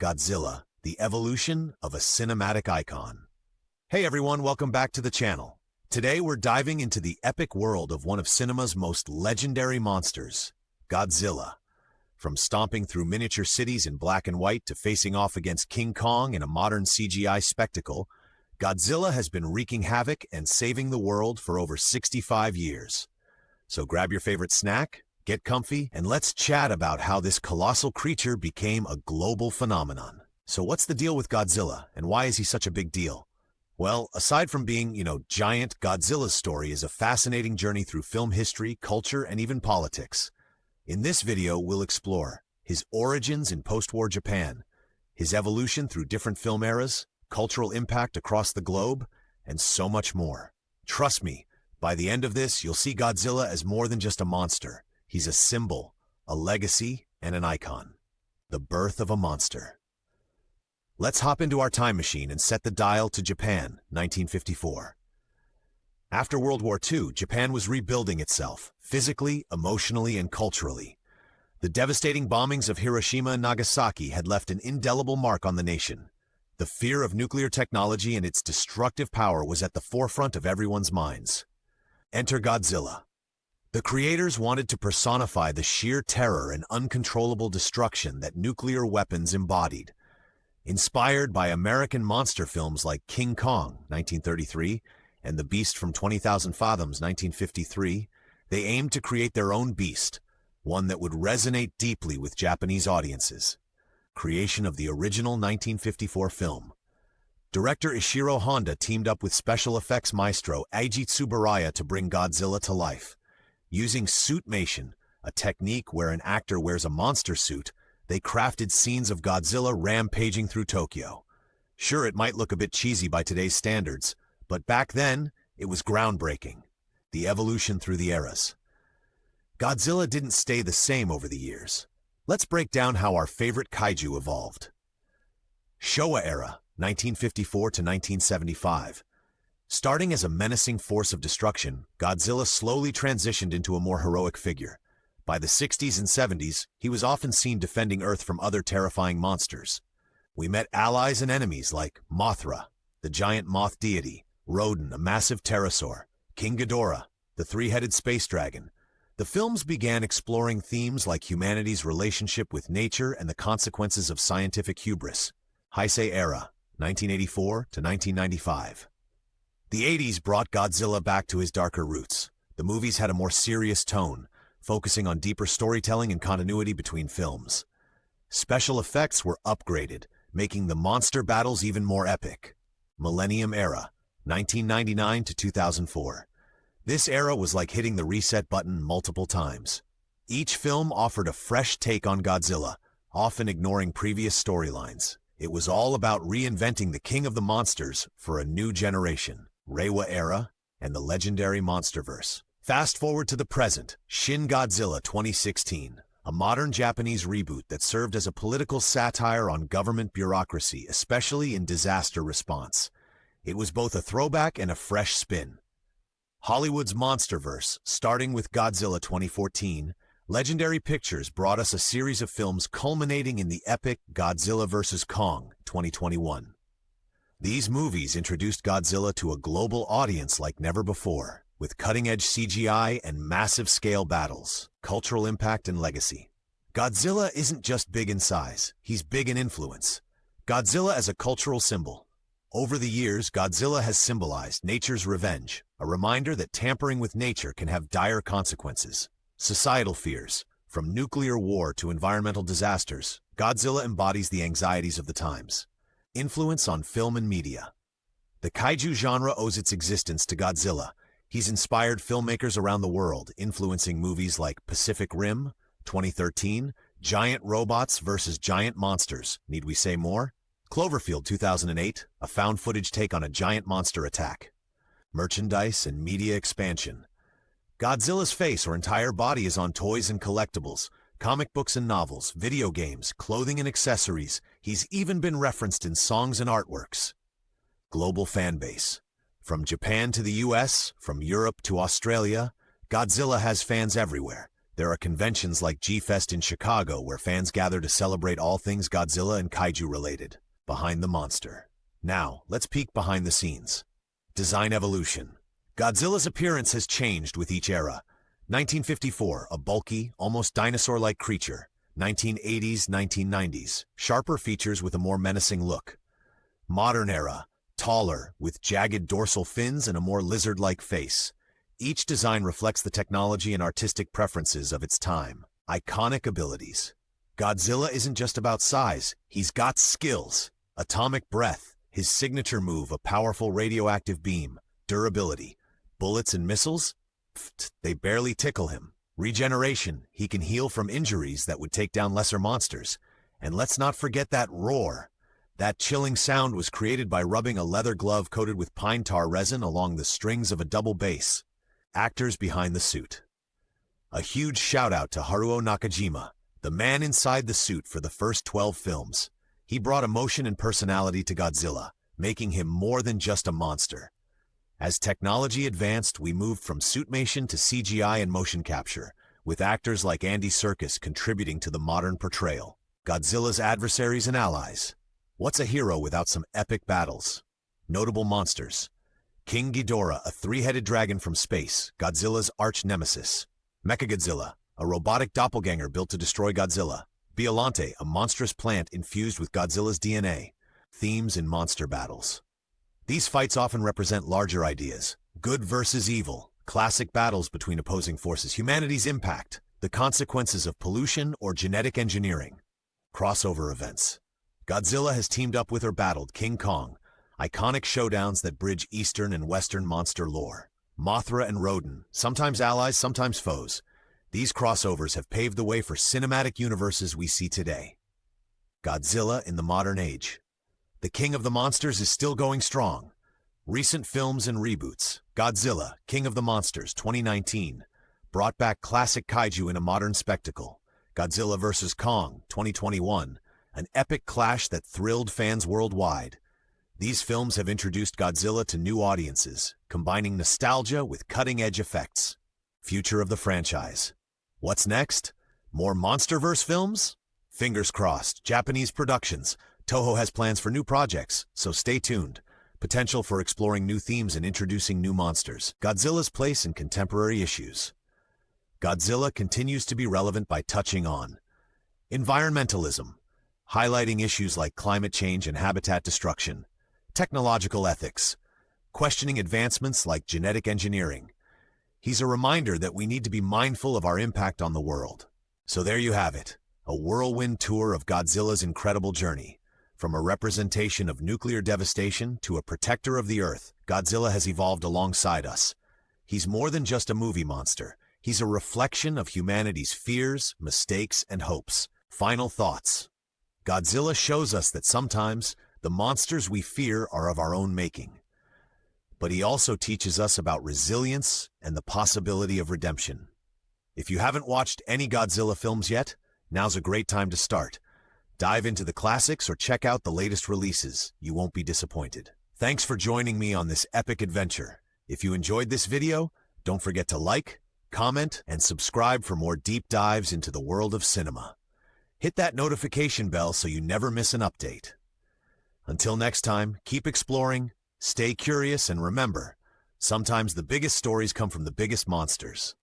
Godzilla, the evolution of a cinematic icon. Hey everyone, welcome back to the channel. Today we're diving into the epic world of one of cinema's most legendary monsters, Godzilla. From stomping through miniature cities in black and white to facing off against King Kong in a modern CGI spectacle, Godzilla has been wreaking havoc and saving the world for over 65 years. So grab your favorite snack, get comfy, and let's chat about how this colossal creature became a global phenomenon. So what's the deal with Godzilla, and why is he such a big deal? Well, aside from being, giant, Godzilla's story is a fascinating journey through film history, culture, and even politics. In this video, we'll explore his origins in post-war Japan, his evolution through different film eras, cultural impact across the globe, and so much more. Trust me, by the end of this, you'll see Godzilla as more than just a monster. He's a symbol, a legacy, and an icon. The birth of a monster. Let's hop into our time machine and set the dial to Japan, 1954. After World War II, Japan was rebuilding itself, physically, emotionally, and culturally. The devastating bombings of Hiroshima and Nagasaki had left an indelible mark on the nation. The fear of nuclear technology and its destructive power was at the forefront of everyone's minds. Enter Godzilla. The creators wanted to personify the sheer terror and uncontrollable destruction that nuclear weapons embodied. Inspired by American monster films like King Kong, 1933, and The Beast from 20,000 Fathoms, 1953, they aimed to create their own beast, one that would resonate deeply with Japanese audiences. Creation of the original 1954 film. Director Ishiro Honda teamed up with special effects maestro Eiji Tsuburaya to bring Godzilla to life. Using suitmation, a technique where an actor wears a monster suit, they crafted scenes of Godzilla rampaging through Tokyo. Sure, it might look a bit cheesy by today's standards, but back then, it was groundbreaking. The evolution through the eras. Godzilla didn't stay the same over the years. Let's break down how our favorite kaiju evolved. Showa era, 1954 to 1975. Starting as a menacing force of destruction, Godzilla slowly transitioned into a more heroic figure. By the 60s and 70s, he was often seen defending Earth from other terrifying monsters. We met allies and enemies like Mothra, the giant moth deity, Rodan, a massive pterosaur, King Ghidorah, the three-headed space dragon. The films began exploring themes like humanity's relationship with nature and the consequences of scientific hubris. Heisei era, 1984 to 1995. The 80s brought Godzilla back to his darker roots. The movies had a more serious tone, focusing on deeper storytelling and continuity between films. Special effects were upgraded, making the monster battles even more epic. Millennium era, 1999 to 2004. This era was like hitting the reset button multiple times. Each film offered a fresh take on Godzilla, often ignoring previous storylines. It was all about reinventing the king of the monsters for a new generation. Reiwa era and the legendary Monsterverse. Fast forward to the present, Shin Godzilla 2016, a modern Japanese reboot that served as a political satire on government bureaucracy, especially in disaster response. It was both a throwback and a fresh spin. Hollywood's Monsterverse, starting with Godzilla 2014, Legendary Pictures brought us a series of films culminating in the epic Godzilla vs. Kong 2021. These movies introduced Godzilla to a global audience like never before, with cutting-edge CGI and massive-scale battles, cultural impact and legacy. Godzilla isn't just big in size, he's big in influence. Godzilla as a cultural symbol. Over the years, Godzilla has symbolized nature's revenge, a reminder that tampering with nature can have dire consequences. Societal fears, from nuclear war to environmental disasters, Godzilla embodies the anxieties of the times. Influence on film and media. The kaiju genre owes its existence to Godzilla. He's inspired filmmakers around the world, influencing movies like Pacific Rim, 2013, Giant Robots vs. Giant Monsters, need we say more? Cloverfield 2008, a found-footage take on a giant monster attack. Merchandise and media expansion. Godzilla's face or entire body is on toys and collectibles, comic books and novels, video games, clothing and accessories. He's even been referenced in songs and artworks. Global fan base. From Japan to the US, from Europe to Australia, Godzilla has fans everywhere. There are conventions like G-Fest in Chicago where fans gather to celebrate all things Godzilla and kaiju related. Behind the monster. Now, let's peek behind the scenes. Design evolution. Godzilla's appearance has changed with each era. 1954, a bulky, almost dinosaur-like creature. 1980s, 1990s, sharper features with a more menacing look. Modern era, taller, with jagged dorsal fins and a more lizard-like face. Each design reflects the technology and artistic preferences of its time. Iconic abilities. Godzilla isn't just about size, he's got skills. Atomic breath, his signature move, a powerful radioactive beam. Durability. Bullets and missiles? Pfft, they barely tickle him. Regeneration, he can heal from injuries that would take down lesser monsters. And let's not forget that roar. That chilling sound was created by rubbing a leather glove coated with pine tar resin along the strings of a double bass. Actors behind the suit. A huge shout-out to Haruo Nakajima, the man inside the suit for the first 12 films. He brought emotion and personality to Godzilla, making him more than just a monster. As technology advanced, we moved from suitmation to CGI and motion capture, with actors like Andy Serkis contributing to the modern portrayal. Godzilla's adversaries and allies. What's a hero without some epic battles? Notable monsters. King Ghidorah, a three-headed dragon from space, Godzilla's arch-nemesis. Mechagodzilla, a robotic doppelganger built to destroy Godzilla. Biollante, a monstrous plant infused with Godzilla's DNA. Themes in monster battles. These fights often represent larger ideas. Good versus evil, classic battles between opposing forces, humanity's impact, the consequences of pollution or genetic engineering. Crossover events. Godzilla has teamed up with or battled King Kong, iconic showdowns that bridge Eastern and Western monster lore. Mothra and Rodan, sometimes allies, sometimes foes. These crossovers have paved the way for cinematic universes we see today. Godzilla in the modern age. The king of the monsters is still going strong. Recent films and reboots. Godzilla, King of the Monsters, 2019, brought back classic kaiju in a modern spectacle. Godzilla vs. Kong, 2021, an epic clash that thrilled fans worldwide. These films have introduced Godzilla to new audiences, combining nostalgia with cutting-edge effects. Future of the franchise. What's next? More MonsterVerse films? Fingers crossed. Japanese productions. Toho has plans for new projects, so stay tuned. Potential for exploring new themes and introducing new monsters. Godzilla's place in contemporary issues. Godzilla continues to be relevant by touching on environmentalism, highlighting issues like climate change and habitat destruction, technological ethics, questioning advancements like genetic engineering. He's a reminder that we need to be mindful of our impact on the world. So there you have it, a whirlwind tour of Godzilla's incredible journey. From a representation of nuclear devastation to a protector of the Earth, Godzilla has evolved alongside us. He's more than just a movie monster. He's a reflection of humanity's fears, mistakes, and hopes. Final thoughts. Godzilla shows us that sometimes the monsters we fear are of our own making. But he also teaches us about resilience and the possibility of redemption. If you haven't watched any Godzilla films yet, now's a great time to start. Dive into the classics or check out the latest releases. You won't be disappointed. Thanks for joining me on this epic adventure. If you enjoyed this video, don't forget to like, comment, and subscribe for more deep dives into the world of cinema. Hit that notification bell so you never miss an update. Until next time, keep exploring, stay curious, and remember, sometimes the biggest stories come from the biggest monsters.